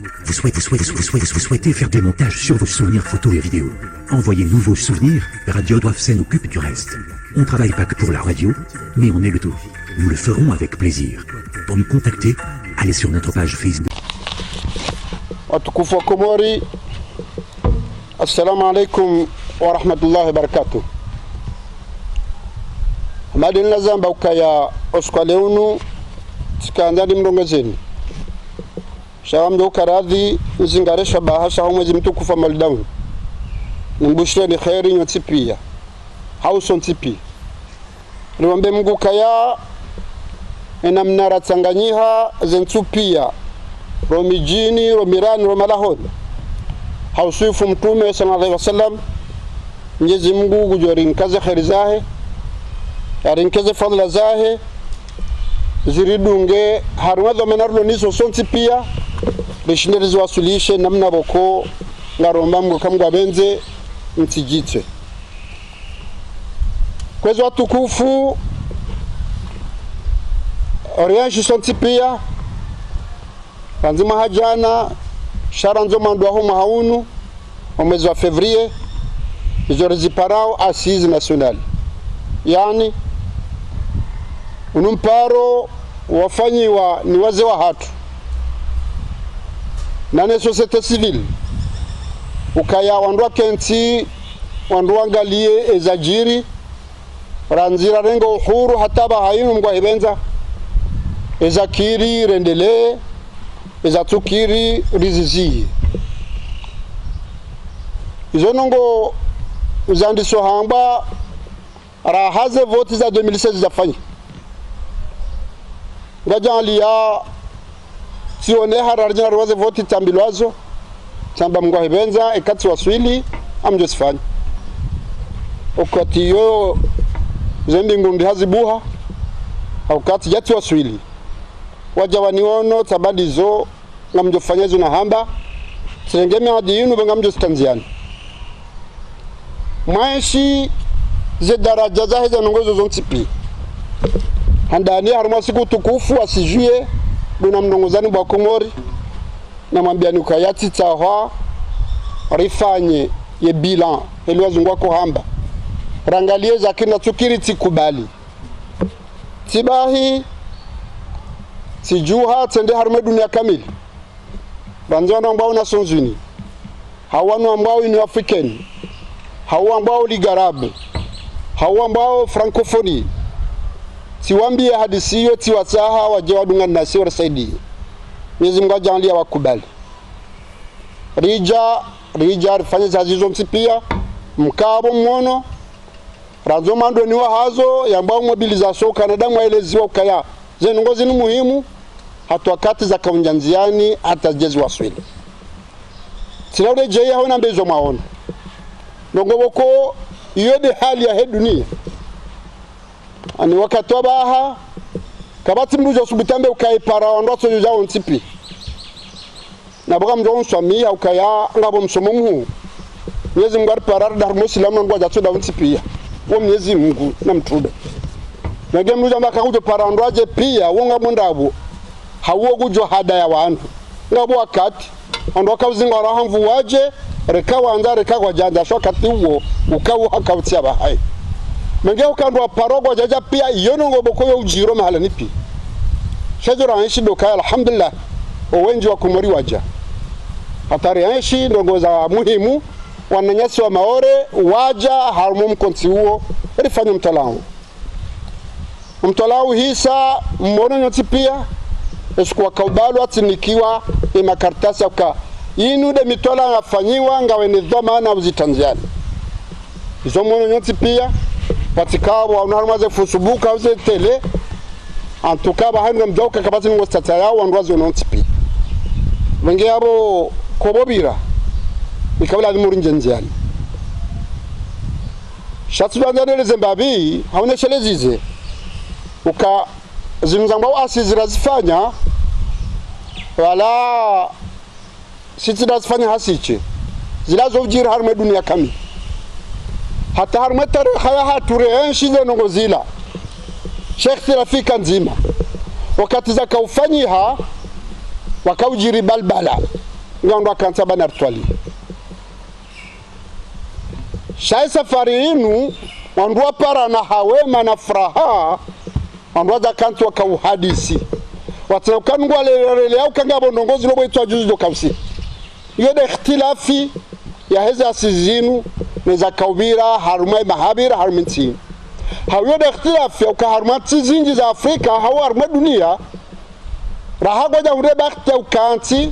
Vous souhaitez faire des montages sur vos souvenirs photos et vidéos. Envoyez-nous vos souvenirs, Radio Douarf s'occupe du reste. On travaille pas que pour la radio, mais on est le tout. Nous le ferons avec plaisir. Pour nous contacter, allez sur notre page Facebook. Watukufu wa Komori, assalamu alaikum wa rahmatullahi wa barakatuh. Madini na zamba ukaya oskwaleunu tikaandani mrongezeni. Shawamdo ukaradhi nzingaresha bahasha mwezi mtukufu wa malidauni. Nimbushire ni kheri nyotipia. Hauson tipi. Niwambe Mungu kaya ena mnara Tanganyiha zentupia. Romijini, Romirani, Romalahoni. Hausuifu mtume sallallahu alaihi wasallam. Mwenyezi Mungu kujorinkaze kheri zahe. Yarinkaze fadla zahe. Ziridunge harunga menarlo niso sonti pia. Rishinerizi wasulishe namna boko ngaromba Mungu kamgwa benze mtijitwe. Kwezi watukufu orianshi sonti pia. Kanzima hajana sharanzo mandu aho mahaunu mwezi wa Fevrier izorezi parao assise nationale. Yani unumparo wafanyiwa ni waze wa hatu nane societe civile ukaya wandu kenti wandu angalie ezajiri ranzira rengo uhuru hataba hayinu mgwa hibenza ezakiri rendele ezatukiri rizizi izo nongo uzandiso hamba rahaze voti za 2016 zafanya ngajali ya sione hararjina rwaze voti tambilwazo tamba mngwa hibenza ekati waswili amjosifanya okati yo zendi ngundi hazibuha au kati jati waswili wajawani wono tabadizo ngamjofanyezo na hamba serengeme adiyinu bengamjo stanziani maishi ze daraja zahe za nongozo zontipi handani haruma siku tukufu asijue duna mnongozani bwa Komori na mwambiani ukayati tahwa rifanye ye bilan elwa zungwa ko hamba rangalie zakina tukiri tikubali tibahi sijuha tende harume dunia kamili banzwana ambao na sonzuni hawanu ambao ni African hawa ambao ligarabu hawa ambao francophonie siwambie hadisi hiyo tiwasaha waje wadunga nasi warasaidi Mwenyezi Mungu ajalie wakubali rija rifanye zazizo msipia mkabo mwono ranzo mando ni wahazo yambao mobilisation Canada mwaeleziwa ukaya zenongozi ni muhimu hatu wakati za kaunjanziani hata jezi waswili silaude jaya hona mbezo maono nongo boko iyo de hali ya he dunia ani wakati wabaha kabati mrujo subutambe ukaipara wandoto yujao ntipi na boga mjo nswami ukaya ngabo msomo mhu Mwenyezi Mungu aripara dar muslimu ngo jatso da ntipi wo Mwenyezi Mungu na mtuda nage mrujo mbaka kujo para ndwaje pia wonga mundabo hawo kujo hada ya wantu ngabo wakati ondoka uzinga rahamvu waje reka wanza reka kwa janja shokati uwo ukawo hakautia bahai menge ukandwa parogo jaja pia yono ngoboko yo ujiro mahala nipi shajura anshi doka alhamdulillah owenji wa Komori waja hatari anshi ndongoza muhimu wananyasi wa maore waja harmu mkonti huo rifanya mtalau hisa mmono nyoti pia esikuwa kaubalu atinikiwa imakartasi uka inu de mitola yafanyiwa ngawe ni dhoma na uzitanziani izo mmono nyoti pia patikabo unarumaze fusubuka uze tele antukaba hanga mjoka kabati ngo stata yao wanduazo nontipi wenge abo kobobira ikabla adimuri njenziani shatu bandanele zembabi haune shelezize uka zimzangwa asizira zifanya wala sitira zifanya hasiche zilazo ujira harume dunia kamili hata harume tarehe ya hature enshile nongozila Sheikh Rafika nzima wakati zaka ufanyiha wakaujiri balbala ngando kansa bana rtwali shai safari inu wandua para na hawema na furaha wandua za kansa waka uhadisi watakangwa lelele au kanga bonongozi lobo itwa juzi do kausi yode ikhtilafi ya heza asizinu neza kaubira harumai mahabira haruminti hawode ikhtilafi au kaharumati zinji za Afrika hawa harumai dunia raha goja ureba khtia ukanti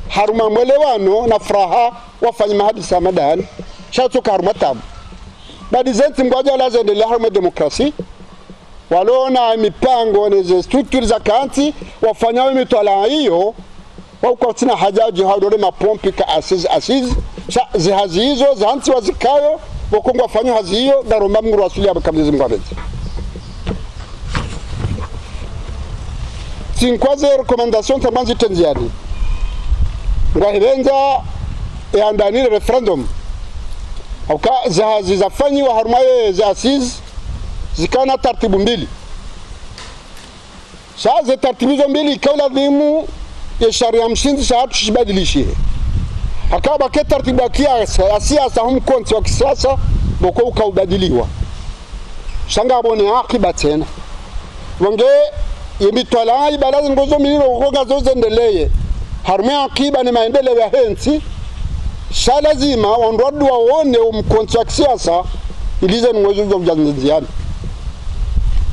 haruma mwelewano na furaha wafanya mahadisi ya madani shatu kaharumatamu badi zenti mgoja laza endelea harumai demokrasi walona mipango neze structure za kanti wafanyawe mitwala hiyo wauko tina hajaji haudore mapompi ka asiz zihazi hizo zahanti wazikayo wakongo wafanyo hazi hiyo daromba mnguru wasuli ya kamzizi mgwabezi sinkwaze rekomendasyon tamanzi tenziani ngwahibenza ya ndanile referendum auka zihazi zafanyi wa harumaye za asiz zikana tartibu mbili shaze tartibu mbili ikawa lazimu ya sharia mshinzi shahatu shibadilishie akaba ke tartibu ya siasa humu konti wa kisasa boko ukaubadiliwa shanga abone akiba tena wange yemitwala ibalazi ngozo mililo ukoga zoze ndeleye harume akiba ni maendeleo ya hensi lazima wandwadu waone umkonti wa kisasa ilize nwezo ujanziziani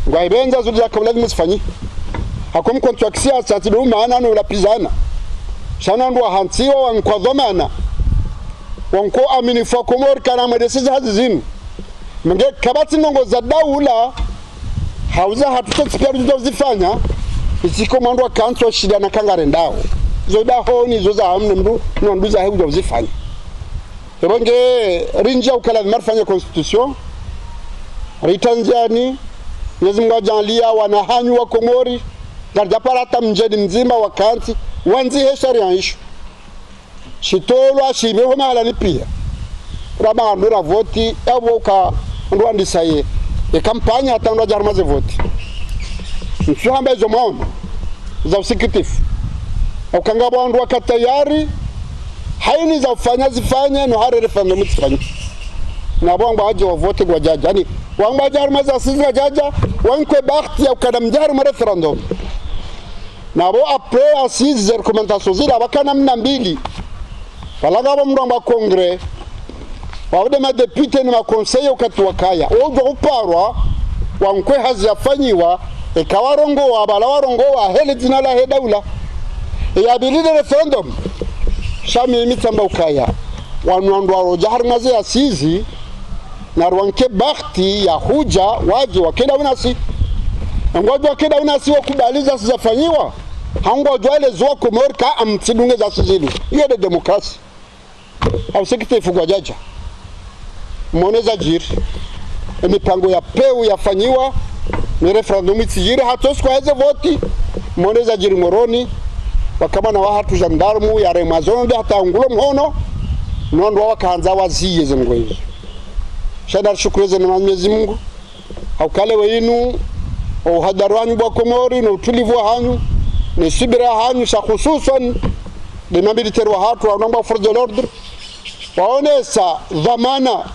ngwaibenza zuri za kabla zimusifanyi hakum kontu akisiasa tidu maana no lapizana shana ndo hantiwa wankwa dhamana wanko amini fa komor kana madesizi hazizinu mnge kabati nongo za daula hauza hatutotsipiaru zifanya isiko mwandwa kanto shida na kangare ndao zoda honi zoza hamne mdu nonduza hebu zifanya ebonge rinja ukala marfanya constitution ritanzani Mwenyezi janlia wanahanyu wa Komori garjaparata mjeni mzima wa kanti wanzihe sharia ishu shitolwa shibeho mahala pia raba ndura voti abo ka ndo andisaye e kampanya atandwa jarmaze voti mfihamba hizo maono za usikitifu ukanga bwandu tayari haini za ufanya zifanya no hare referendum zifanya na bwangu aje wa vote kwa jaji yani wangu ajar maza sisi jaja wankwe bakti ya ukadamjaru ma referendum na bo apre asizi recommendation zira bakana mna mbili balaga bo mramba kongre wawde ma depute ni ma conseil ukatwa kaya ojo uparwa wankwe hazi yafanyiwa ekawarongo wa balawarongo wa hele jina la he daula ya bilide referendum shami mitamba ukaya wanwandwa roja harmaze asizi na rwanke bakti ya huja waje wakenda unasi ngoja wakenda unasi wakubaliza sizafanyiwa hangojwa ile zwa Komorka amtidunge za sizini hiyo de demokrasi au sekitifu kwa jaja moneza jiri mipango ya peu yafanyiwa ni referendum itijiri hatosko heze voti moneza jiri moroni wakama na wahatu jandarmu ya remazono hata ngulo mhono nondo wakaanza waziye zengo hizo shadar shukreze na Mwenyezi Mungu haukale wenu au hadarwani bwa Komori na utulivu hanyu ni sibira hanyu sa hususan de militaire wa hatu wa namba force de l'ordre waonesa dhamana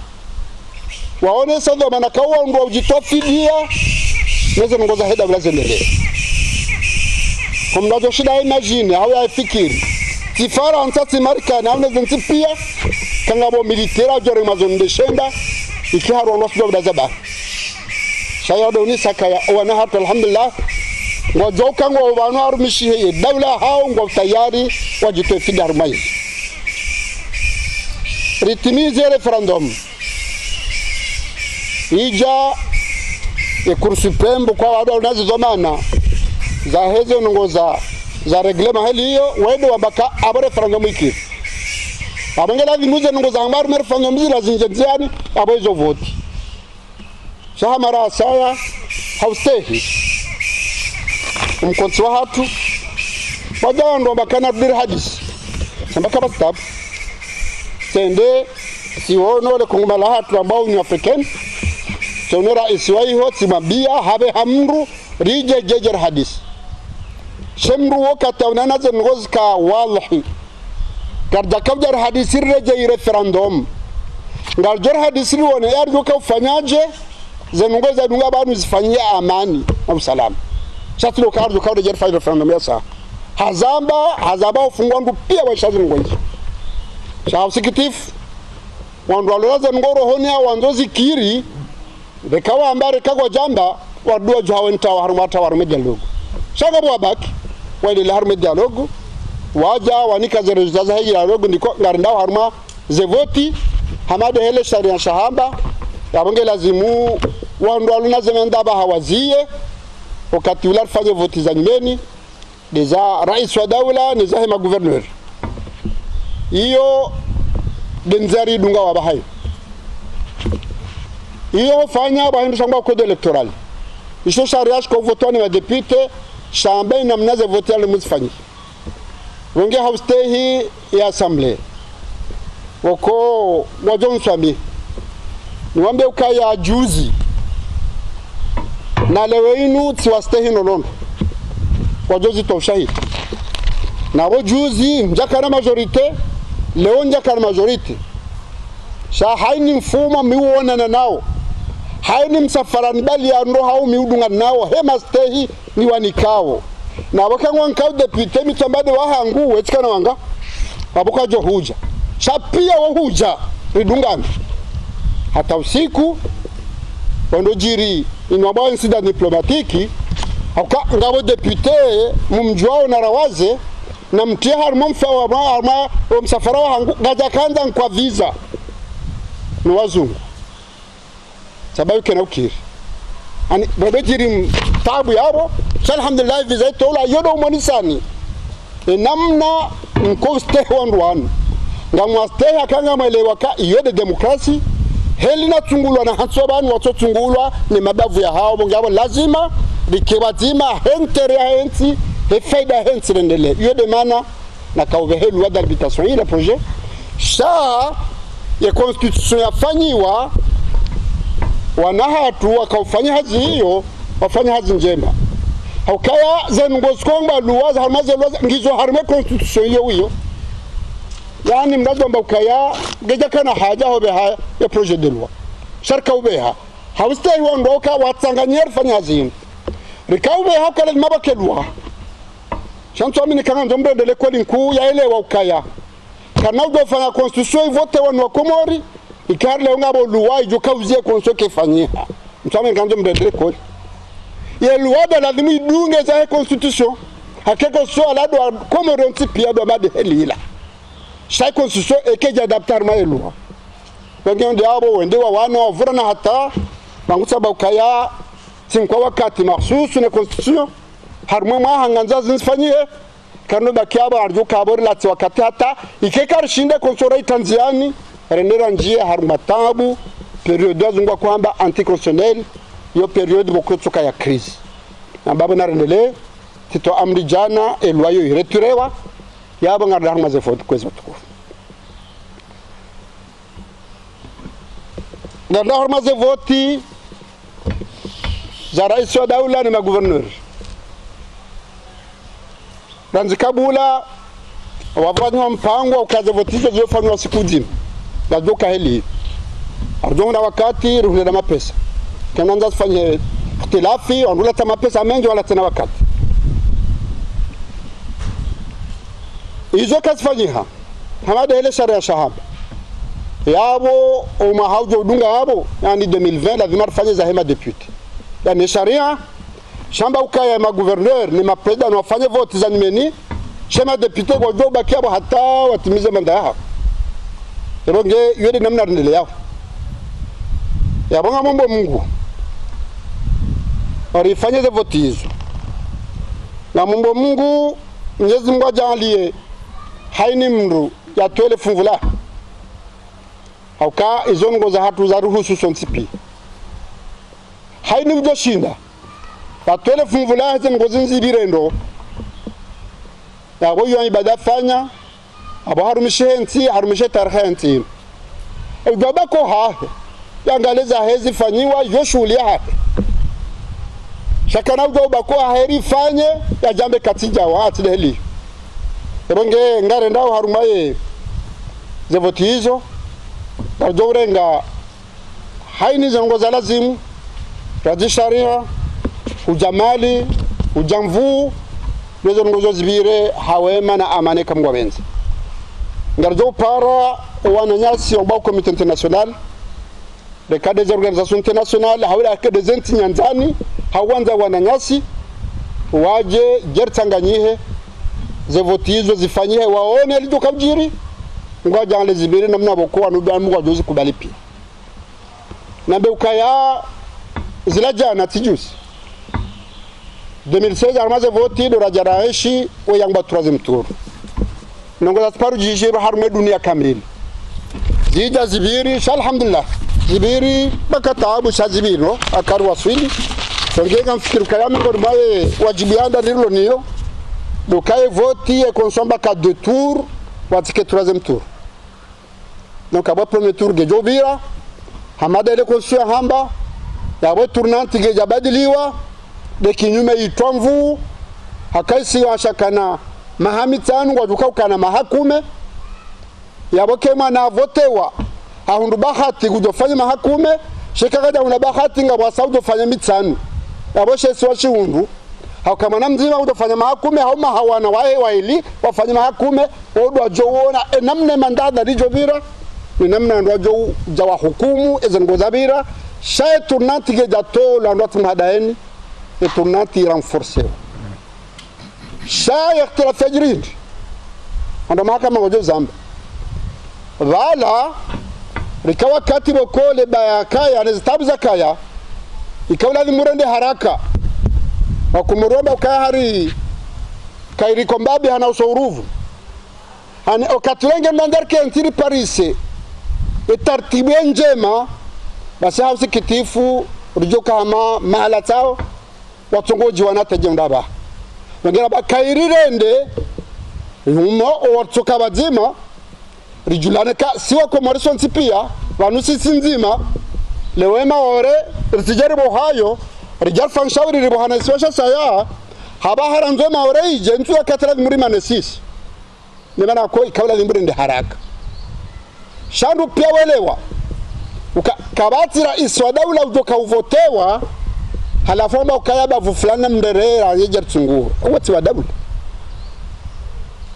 kawa ndo ujitofidia neze ngoza heda blazendele kumdajo shida imagine au ya fikiri tifara ansati marikana au neze pia kanga bo militaire ajore mazonde shenda ikiharo nosdo blazaba shayado ni sakaya wana hatu alhamdulillah ngojoka ngo banu arumishihe dawla hao ngo tayari wajitofida armai ritimize referendum ija e Cour supreme kwa wado unazi zomana za hezo nongoza za reglema hali hiyo wedo wabaka abo referendum iki abangela vinuze nongoza ambaru referendum zila zinjenziani abo hizo voti shahamara saya haustehi mkonti wa hatu wajando bakana dir hadis sambaka bastab sende siwono le kungumala hatu ambao ni African sonora isiwai hoti mabia habe hamru rije jejer hadis shemru wakati unanaze ngozka wallahi karja kabjar hadisi reje referendum ngal jor hadisi wona yar do ka ufanyaje zenungo za dunga banu zifanyia amani na usalama shatlo karjo ka reje referendum yasa hazamba ufungwa ndu pia wa shazi ngwenji sha sikitifu wandu waloza ngoro honia wanzozi kiri bekawa ambare kagwa jamba wadua jawenta harumata warume dialogu shaka bwa baki wale harume dialogu waja wanika zerezaza hii dialogu ndiko ngarinda haruma zevoti hamade hele sharia shahamba yabonge lazimu wandu waluna zemenda ba hawazie wakati ula fanye voti za nyumeni deza rais wa daula ni zahema gouverneur iyo denzari dunga wa bahayo iyo fanya bahindu shamba code electoral isho sharia ko votoni wa député shamba na mnaze voter le muzfanyi wenge haustehi ya assemblée wako wajon swami niwambe ukaya juzi na lewe inu tiwastehi nolondo wajozi toshahi na wajuzi mjakana majorité leo njakana majority sha haini mfuma miuona na nao haini msafarani bali ya ndo hao miudunga nao hema stehi ni wanikao na wakangwa nkao depute mitambade wahangu wetikana wanga wabuka jo huja sha pia wahuja ridungani hata usiku wando jiri inwabawa insida diplomatiki hauka ngabo depute mumjuao na rawaze na mtie haruma mfawa msafara wa hangu gaja kanza nkwa visa ni wazungu sababu kena ukiri ani bado jiri tabu yabo alhamdulillah visa itola yodo umanisani namna mkoste wanduanu ngamwa steha kanga mwelewa ka yode demokrasi heli na tungulwa na hansobani wato tungulwa ni mabavu ya hao ngabo lazima likiwazima hentere ya henti faida hensi rendele yode mana na kauvehe loi d'habitation ile projet sha ya constitution yafanyiwa wanahatu wakaufanya hazi hiyo wafanya hazi njema haukaya zenungoskonga luwaza harmaze luwaza ngizo harme constitution hiyo yani mnadomba ukaya geja kana haja hobe haya ya projet de loi sharka ubeha haustehi wandoka watsanganyer fanya hazi rikaube hakala mabakelwa chanzo amini kama ndombe ndele kweli nkuu yaelewa ukaya kana ugofanya constitution vote wanu wa Komori ikarle ngabo luwai joka uzie constitution kefanyia mtame nganzo ndele kweli ye luwada lazima idunge za constitution hakeko so alado wa Komori ntipia do made helila sha constitution ekeja adaptar ma elwa wengine ndio wende wa wana wavurana hata bangutsa ukaya sinkwa wakati mahsusu na constitution harmwe mwa hanganza zinfanyie kanu bakiaba arju kabori lati wakati hata ikekar shinde konsora Tanzania renera njia harmatabu periode zungwa kwamba anticonstitutionnel yo periode bokotsuka ya crise na baba na rendele tito amri jana elwayo iretirewa yaba ngarda harmaze fot kwezo tukufu ngarda harmaze voti za rais wa daula na gouverneur Ranzikabula wafanywa mpango ukaze votizo zilizofanywa siku nzima gadoka heli arjonga wakati ruhula mapesa kana nza fanye ikhtilafi wanula tama pesa mengi wala tena wakati izo kasfanyiha hamada ile sharia shahaba yabo uma haujo dunga yabo yani 2020 lazima tufanye za hema deputy yani sharia shamba ukaya ma gouverneur ni mapresident wafanye vote za nimeni shema depute kwa joba kiabo hata watimize manda yao ronge yode namna ndele yao ya bonga mambo Mungu orifanye za vote hizo na mambo Mungu Mwenyezi Mungu ajalie haini mru ya tole fungula hauka izo ngo za hatu za ruhusu sonsipi haini mjoshinda batwele fungula hizo ngozi nzibirendo yabo yo ibada fanya abo harumishe henti harumishe tarhenti ubaba ko ha yangaleza hezi fanyiwa yo shuli ha shakana ubaba ko heri fanye ya jambe katija wa atdeli ebonge ngare ndao harumaye ze voti hizo kajorenga haini zongoza lazimu raji sharia ujamali ujamvu lezo ngozo zibire hawema na amane kamgwa benzi ngarjo para wananyasi ambao comité international de cadre des organisations internationales hawala cadre zenti nyanzani hawanza wananyasi waje gertanganyihe ze voti hizo zifanyihe waone alijoka mjiri ngoja ngale zibire namna bokuwa nudamu kwa jozi kubali pia na beukaya zilajana tijusi 2016 armaze voti do rajaraeshi o yangba 3e tour nongoza sparu jishiro harume dunia kamili zija zibiri alhamdulillah zibiri bakatabu shazibiri no akaru waswili songega mfikiru kayame ngormaye wajibianda nilo niyo dokaye voti e konsomba ka 2 tours watike 3e tour donc abo 1er tour gejobira hamada ile konsuya hamba yabo tournante gejabadiliwa de kinyume itomvu hakaisi washakana mahamitanu wajuka kana mahakume yaboke mwana votewa ahundu bahati kujofanya mahakume shekagaja una bahati ngabwa saudo fanya mitsanu yabo shesi washundu hakamana mzima udofanya mahakume hauma hawana wae waili wafanya mahakume odwa jowona namne mandada lijovira ni namna ndo jawa hukumu ezengozabira shay tournante gejato la ndot madaeni et tournante renforcée shay ikhtilaf tajrid ndo mahakama ngojo zamba wala rikawa katibo kole bayakaya nezitabu zakaya ikawla murende haraka wakumuromba ukaya hari kairi kombabi hana usouruvu hani okatulenge mandarke ntiri parise etartibu njema basi hausi kitifu rijoka hama mahala tao watongoji wanataje ndaba ngera bakairirende yumo watsoka bazima rijulane ka siwa ko moriso ntipia vanusi sinzima lewema ore ritijaribo hayo rijal fanshauri ribo hana siwa saya haba haranzo ma ore ije ntu akatara muri manesis ne bana ko ikawla limbrinde haraka shandu pia welewa kabati rais wa daula utoka uvotewa halafomba ukayaba vufulana mderera yejer tsunguo wati wa daula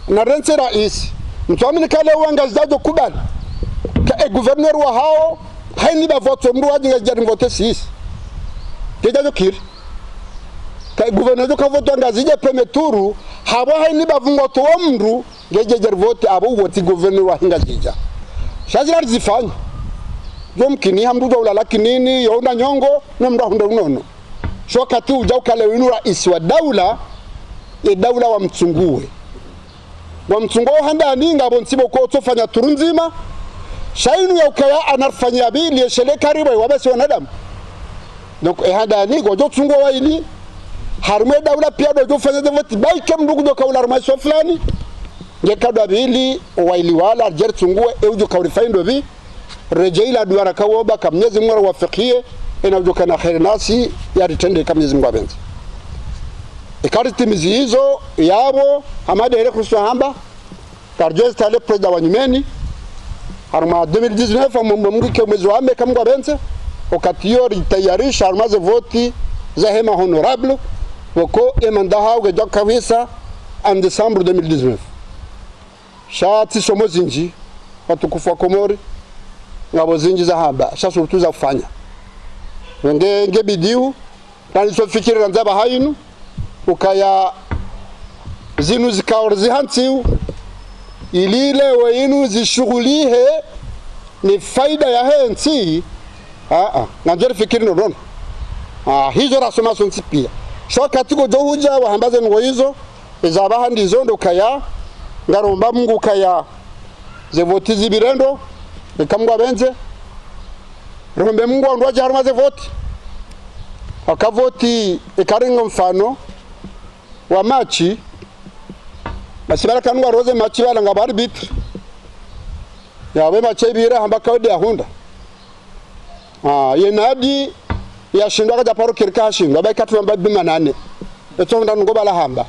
na rense rais mtuamini kale uangazajo kubali ka gouverneur wa hao haini ba vote mru wajinga jari vote sis kejajo kiri ka gouverneur jo ka vote angazije premier tour habo haini ba vungoto wa mru geje jari vote abo woti gouverneur wa hinga jija shazira zifanya yomkini hamdudo ulala kinini yonda nyongo nomda hunda unono shokati uja ukale winu rais wa daula e daula wa mtsunguwe handa ninga bonsibo ko tofanya turunzima shainu ya ukaya anafanya bili yeshele karibu wabese wanadamu donc handa ni gojo tsungo waili harme daula pia dojo fanya devoti baike mdugu do kaula armaso fulani ngekadwa bili waili wala jer tsunguwe eujo kaurifindo bi rejeila duara kawoba kamnyezi mwara wafikie inajuka na khair nasi ya ritende kamnyezi mwara benzi ikariti mizi hizo yabo amade hele kusuwa hamba karjoezi tale preda wanyumeni harma 2019 mungu ke mwezi wa hame kamwa benzi wakati hiyo ritayarisha harmaze voti za hema honorable wako emandaha ugeja kawisa en Decembre 2019 shati somo zinji watukufu wa Komori ngabo zinji za hamba shasurutu za kufanya nge bidiu nani sofikiri ranzaba hainu ukaya zinu zikaor zihantiu ilile weinu zishughulihe ni faida ya henti ngajeri fikiri nono hizo rasoma sonti pia shoka tiko johuja wahambaze ngo hizo ezabaha ndizo ndo kaya ngaromba Mungu kaya zevoti zibirendo nikamwa benze rombe Mungu andwaje harma zevoti akavoti ikaringa mfano wa machi masibara kanwa roze machi wala ngabari bitri yawe machi bira hamba kawde ahunda yenadi ya shindwa kaja paro kirka shindwa bai katu mba bima nane eto nda ngo bala hamba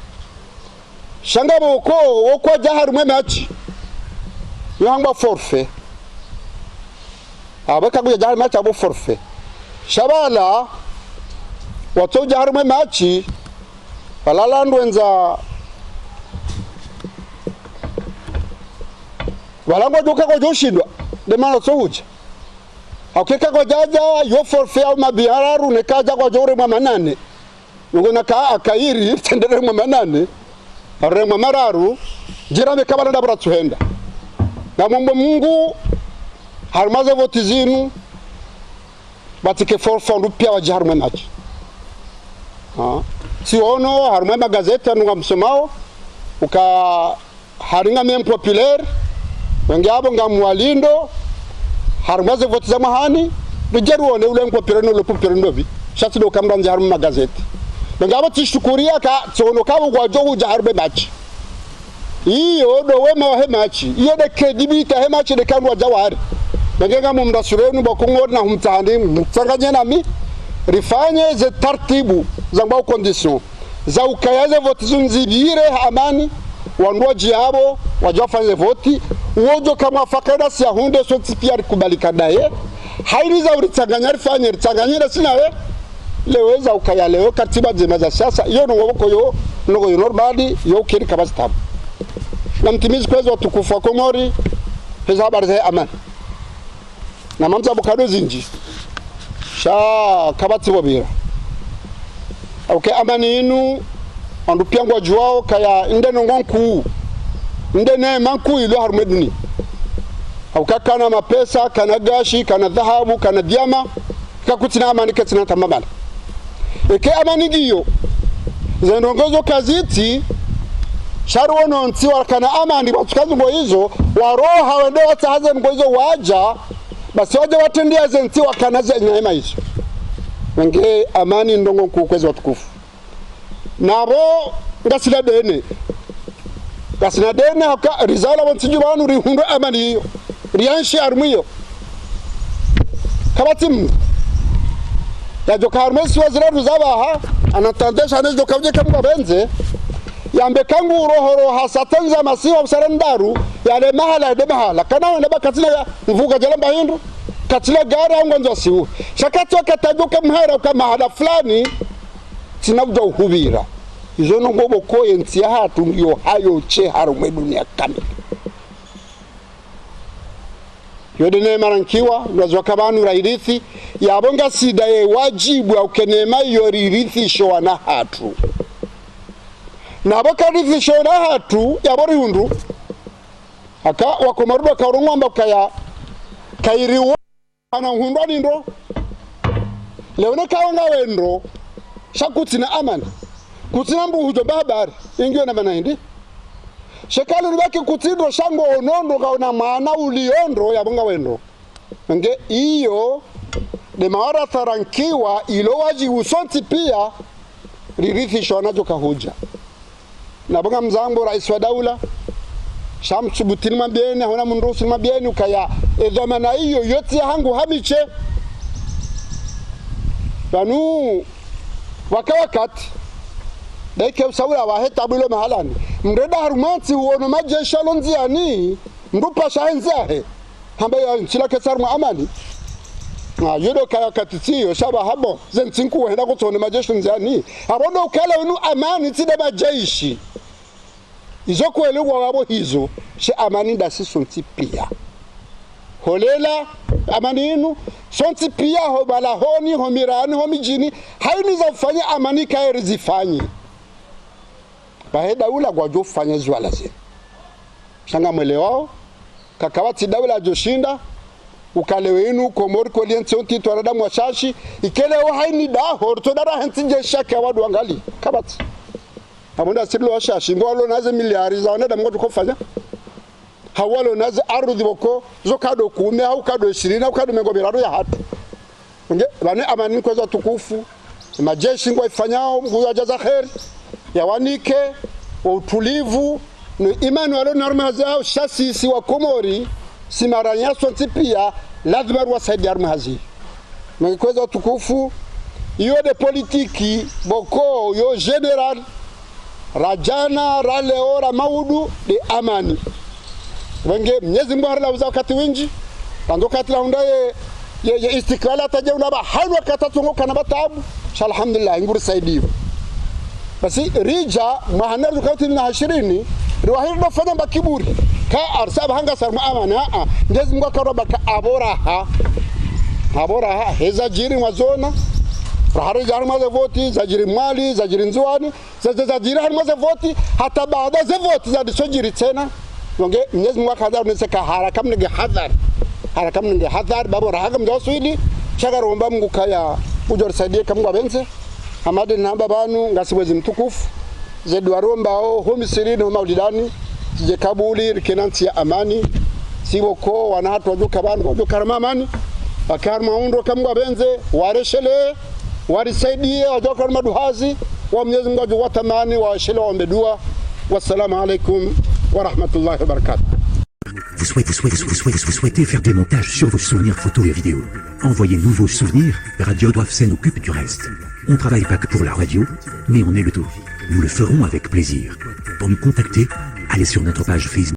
shanga boko woko jaharu mwe machi yanga forfait abaka kuja jahar match abo forfait shabala watu jahar match balala ndwenza balangwa joka ko joshindwa de mano souja akeka ko jaja yo forfait au mabiararu ne kaja ko jore mwa manane ngona ka akairi tendere mwa manane are mwa mararu jirame kabala ndabra tuhenda na Mungu harmaze voti zinu batike forfait ndupia wa jahar match si ono harma magazeti nunga msomao uka haringa mem populaire wengabo ngamwalindo harmaze voti za mahani bijeru one ule populaire no le populaire ndobi shati do kamra njar magazeti ngabo tishukuria ka tsono kabo kwa jogu jaharbe match iyo do wema he match iyo de credibility he match de kanwa jawari ngenga mumrasurenu bokongona humtandi mtsanganye nami rifanye ze tartibu za mbao condition za ukayaze voti zunzibire amani wanduwa jiabo wajafanye voti uojo kama fakada siya hunde soti pia kubalika daye hairiza uritsanganya rifanye ritsanganyira sinawe leweza ukaya leo katiba zima za siasa iyo nungoboko yo nungo yo normali yo ukiri kabasitamu na mtimizi kwezi watukufu wa Komori heza habari za amani na mamza bukado zinji sha kabati bobira okay amani inu andu piangwa juao kaya inde nongonku inde ne manku ilo harumeduni au kana mapesa kana gashi kana dhahabu kana diama kakutina amani katina tamamala eke amani giyo zenongozo kaziti sharuono ntiwa kana amani watukazi ngo hizo waroha wende watahaze ngo hizo waja basi waje watendia ntiwa kana za nyama hizo nge amani ndongo kukwezi watukufu nabo ngasila dene haka rizala wansiju banu rihundo amani hiyo rianshi armiyo kabatim ya joka armesi wazira ruzabaha anatandesha anezo dokavje kamwa benze yambe kangu rohoro hasatanza masiwa usarandaru yale mahala de mahala kana wanda bakatina mvuga jalamba hindu katila gara angonzo siu shakati wakatajuka mhara kama mahala fulani tinabja uhubira izo ngobo ko yenti hatu ngiyo hayo che harume dunia kamili yodene marankiwa ngazwa kabanu rairithi yabonga sida ye wajibu au kenema yoririthi shona hatu nabo karithi shona hatu yabori hundu aka wakomarudo kaurungwamba kaya kairiwo ana hundwa nindo leone kaonga wendo shakutina amani kutina mbuhujo babari ingyo na manaindi shekalu nibaki kutindo shango onondo kaona maana uliondo yabonga wendo nge iyo de mawara tarankiwa ilo waji usonti pia ririthi shona joka hoja nabonga mzango rais wa daula shamsubutini mabieni hona mundusi mabieni ukaya edhamana hiyo yote hangu hamiche banu wakati daike usawira waheta bilo mahalani mreda harumanti uono majesha lonziani mrupa shahenzahe ambayo nchila kesarmu amani yodo kaya katitiyo shaba habo zentinku wahenda kutone majesha lonziani abondo ukala wenu amani tide majeshi izo kuelewa wabo hizo she amani dasi sonti pia holela amani inu sonti pia hobala honi homirani homijini haini za ufanya amani kaeri zifanyi baheda ula kwa jo fanya zwala ze shanga mwelewao kakawati daula joshinda ukalewe inu Komori koliente onti twarada mwashashi ikelewa haini da horto dara hentinje shaka wadu angali kabati abunda sirlo washashi ngwalo naze miliari za wanada mgoto kufanya hawalo naze arudhi boko zo kado 10 au kado 20 au kado mengobiraro ya hatu nge bane amani kwa tukufu majeshi ngwa ifanyao mguyo ajaza kheri ya wanike utulivu ni imani walo norma zao shasisi wa Komori simaranya sonti pia lazima ruwasaidi arma hazi mkweza tukufu iyo de politiki boko yo general rajana raleora maudu de amani wenge Mwenyezi Mungu harla uza wakati winji ando katila undaye ye istiklala taje unaba hainu katatungo kana batabu alhamdulillah nguru saidiyo basi rija mahanar dukauti na 20 riwahiri do fanya bakiburi ka arsaba hanga sar muamana Mwenyezi Mungu akaroba ka aboraha heza jiri wazona rahari jari maze voti zajiri mali zajiri nzuani zajiri hari maze voti hata baada ze voti za disojiri tena wonge Mwenyezi Mungu akadar niseka haraka mnige hadhar babo rahaga mjoswili chagaromba Mungu kaya ujorisaidie kamungu abenze amade namba banu ngasibwezi mtukufu zedu aromba ho Misiri no maulidani je kabuli rikenanti ya amani siboko wanatu wajuka banu wajuka ramamani akarma undo kamungu abenze wareshele warisaidie wajuka maduhazi wa Mwenyezi Mungu watamani wa shele wa mbedua wassalamu alaikum wa rahmatullahi wa barakatuh. Vous souhaitez faire des montages sur vos souvenirs photos et vidéos. Envoyez-nous vos souvenirs, Radio Doivsen occupe du reste. On travaille pas que pour la radio, mais on est le tout. Nous le ferons avec plaisir. Pour nous contacter, allez sur notre page Facebook.